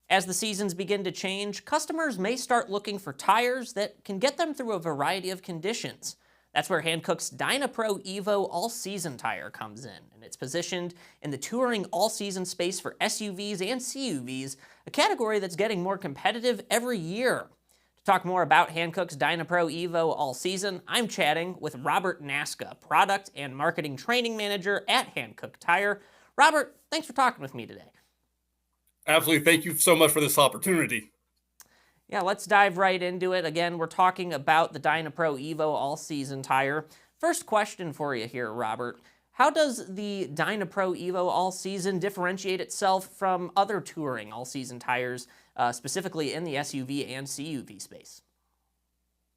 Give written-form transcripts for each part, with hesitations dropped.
As the seasons begin to change, customers may start looking for tires that can get them through a variety of conditions. That's where Hankook's Dynapro evo all-season tire comes in, and it's positioned in the touring all-season space for SUVs and CUVs, a category that's getting more competitive every year. To talk more about Hankook's Dynapro evo all-season, I'm chatting with Robert Nasca, Product and Marketing Training Manager at Hankook Tire. Robert, thanks for talking with me today. Absolutely. Thank you so much for this opportunity. Yeah, let's dive right into it. Again, we're talking about the Dynapro evo all-season tire. First question for you here, Robert. How does the Dynapro evo all-season differentiate itself from other touring all-season tires, specifically in the SUV and CUV space?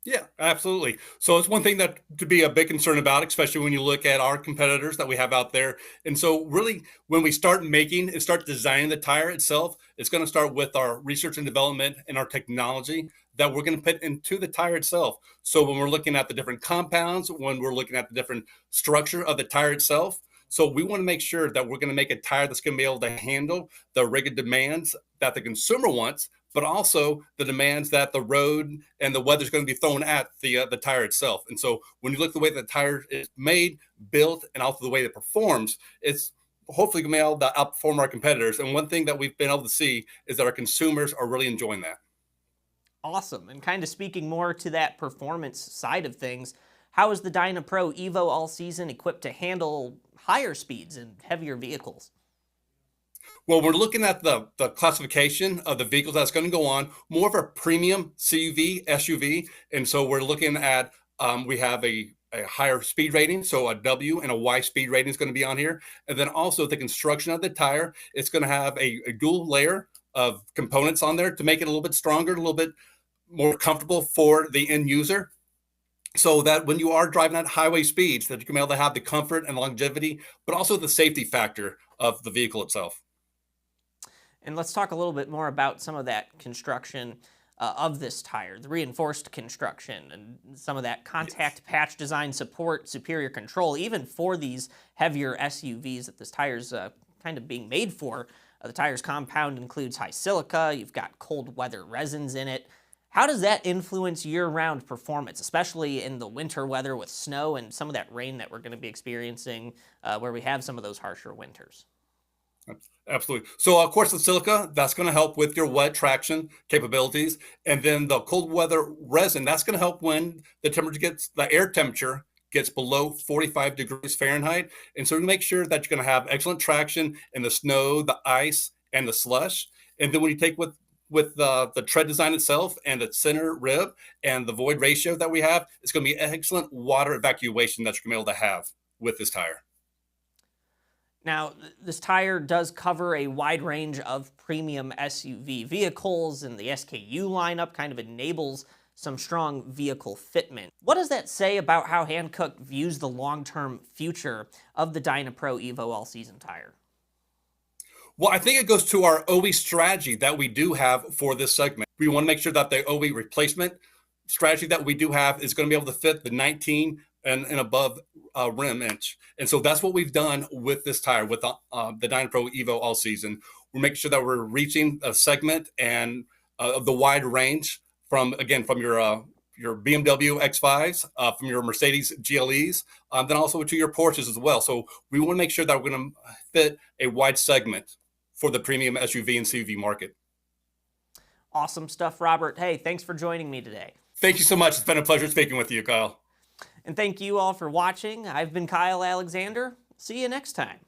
Yeah, absolutely. So it's one thing that to be a big concern about, especially when you look at our competitors that we have out there. And so really when we start making and start designing the tire itself, it's going to start with our research and development and our technology that we're going to put into the tire itself. So when we're looking at the different compounds, when we're looking at the different structure of the tire itself, so we want to make sure that we're going to make a tire that's going to be able to handle the rugged demands that the consumer wants, but also the demands that the road and the weather is going to be thrown at the tire itself. And so when you look at the way the tire is made, built, and also the way it performs, it's hopefully going to be able to outperform our competitors. And one thing that we've been able to see is that our consumers are really enjoying that. Awesome. And kind of speaking more to that performance side of things, how is the Dynapro evo all-season equipped to handle higher speeds and heavier vehicles? Well, we're looking at the classification of the vehicles that's going to go on, more of a premium CUV, SUV. And so we're looking at, we have a higher speed rating. So a W and a Y speed rating is going to be on here. And then also the construction of the tire, it's going to have a dual layer of components on there to make it a little bit stronger, a little bit more comfortable for the end user. So that when you are driving at highway speeds, that you can be able to have the comfort and longevity, but also the safety factor of the vehicle itself. And let's talk a little bit more about some of that construction of this tire, the reinforced construction and some of that contact patch design support, superior control, even for these heavier SUVs that this tire's kind of being made for. The tire's compound includes high silica, you've got cold weather resins in it. How does that influence year-round performance, especially in the winter weather with snow and some of that rain that we're going to be experiencing where we have some of those harsher winters? Absolutely. So of course the silica, that's going to help with your wet traction capabilities. And then the cold weather resin, that's going to help when the air temperature gets below 45 degrees Fahrenheit. And so to make sure that you're going to have excellent traction in the snow, the ice, and the slush. And then when you take with the tread design itself and the center rib and the void ratio that we have, it's going to be excellent water evacuation that you're going to be able to have with this tire. Now, this tire does cover a wide range of premium SUV vehicles, and the SKU lineup kind of enables some strong vehicle fitment. What does that say about how Hankook views the long-term future of the Dynapro evo all-season tire? Well, I think it goes to our OE strategy that we do have for this segment. We want to make sure that the OE replacement strategy that we do have is going to be able to fit the 19 and above rim inch. And so that's what we've done with this tire, with the Dynapro evo all season. We're making sure that we're reaching a segment and of the wide range from your BMW X5s, from your Mercedes GLEs, then also to your Porsches as well. So we want to make sure that we're going to fit a wide segment for the premium SUV and CUV market. Awesome stuff, Robert. Hey, thanks for joining me today. Thank you so much. It's been a pleasure speaking with you, Kyle. And thank you all for watching. I've been Kyle Alexander. See you next time.